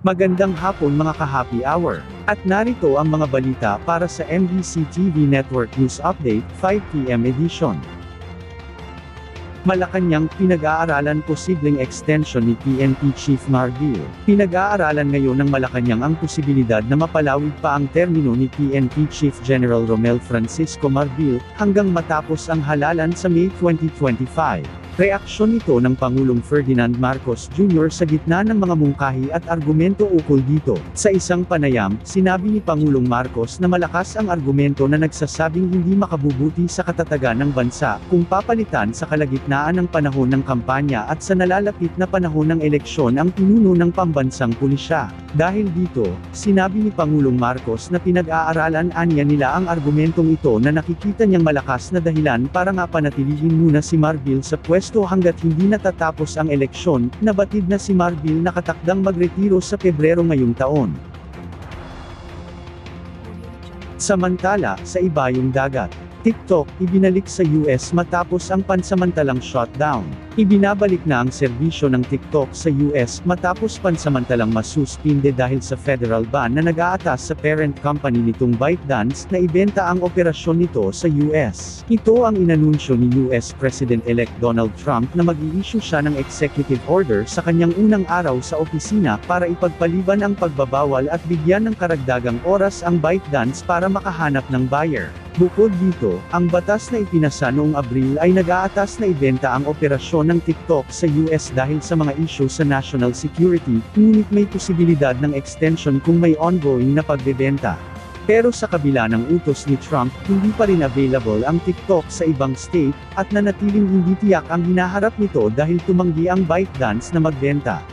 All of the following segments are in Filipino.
Magandang hapon mga ka-happy hour. At narito ang mga balita para sa MBC TV Network News Update, 5 PM edition. Malacanang, pinag-aaralan posibleng extension ni PNP Chief Marbil. Pinag-aaralan ngayon ng Malacanang ang posibilidad na mapalawig pa ang termino ni PNP Chief General Romel Francisco Marbil, hanggang matapos ang halalan sa May 2025. Reaksyon ito ng Pangulong Ferdinand Marcos Jr. sa gitna ng mga mungkahi at argumento ukol dito. Sa isang panayam, sinabi ni Pangulong Marcos na malakas ang argumento na nagsasabing hindi makabubuti sa katatagan ng bansa kung papalitan sa kalagitnaan ng panahon ng kampanya at sa nalalapit na panahon ng eleksyon ang pinuno ng pambansang pulisya. Dahil dito, sinabi ni Pangulong Marcos na pinag-aaralan anya nila ang argumentong ito na nakikita niyang malakas na dahilan para nga panatilihin muna si Marbil sa pwesto hanggat hindi natatapos ang eleksyon. Nabatid na si Marbil nakatakdang magretiro sa Pebrero ngayong taon. Samantala, sa ibayong dagat, TikTok, ibinalik sa US matapos ang pansamantalang shutdown. Ibinabalik na ang serbisyo ng TikTok sa US matapos pansamantalang masuspinde dahil sa federal ban na nag-aatas sa parent company nitong ByteDance na ibenta ang operasyon nito sa US. Ito ang inanunsyo ni US President-elect Donald Trump na mag-i-issue siya ng executive order sa kanyang unang araw sa opisina para ipagpaliban ang pagbabawal at bigyan ng karagdagang oras ang ByteDance para makahanap ng buyer. Bukod dito, ang batas na ipinasa noong Abril ay nag-aatas na ibenta ang operasyon ng TikTok sa US dahil sa mga issue sa national security, ngunit may posibilidad ng extension kung may ongoing na pagbebenta. Pero sa kabila ng utos ni Trump, hindi pa rin available ang TikTok sa ibang state, at nanatiling hindi tiyak ang hinaharap nito dahil tumanggi ang ByteDance na magbenta.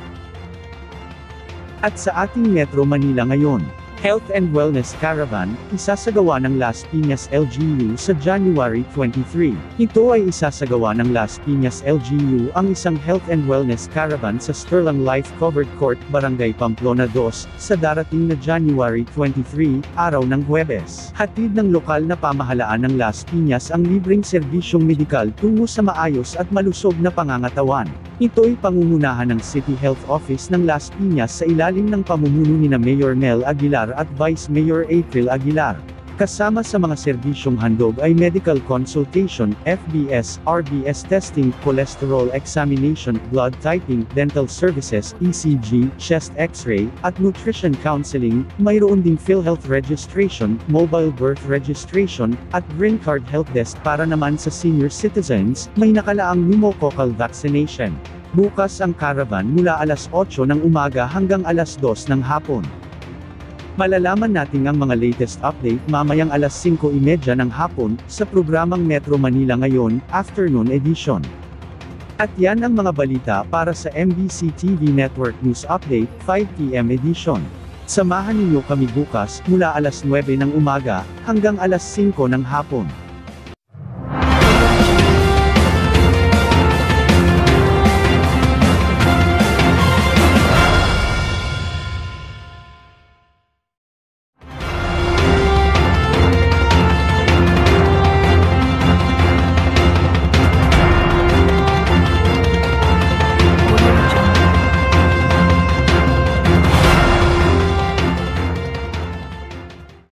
At sa ating Metro Manila ngayon, Health and Wellness Caravan, isasagawa ng Las Piñas LGU sa January 23. Ito ay isasagawa ng Las Piñas LGU ang isang Health and Wellness Caravan sa Sterling Life Covered Court, Barangay Pamplona 2, sa darating na January 23, araw ng Huwebes. Hatid ng lokal na pamahalaan ng Las Piñas ang libreng serbisyong medikal tungo sa maayos at malusog na pangangatawan. Ito'y pangungunahan ng City Health Office ng Las Piñas sa ilalim ng pamumuno ni Mayor Mel Aguilar at Vice Mayor April Aguilar. Kasama sa mga serbisyong handog ay medical consultation, FBS, RBS testing, cholesterol examination, blood typing, dental services, ECG, chest x-ray, at nutrition counseling. Mayroon ding PhilHealth registration, mobile birth registration, at green card help desk para naman sa senior citizens, may nakalaang pneumococcal vaccination. Bukas ang caravan mula alas 8 ng umaga hanggang alas 2 ng hapon. Malalaman natin ang mga latest update mamayang alas 5:30 ng hapon, sa programang Metro Manila Ngayon, Afternoon Edition. At yan ang mga balita para sa MBC TV Network News Update, 5 PM edition. Samahan ninyo kami bukas, mula alas 9 ng umaga, hanggang alas 5 ng hapon.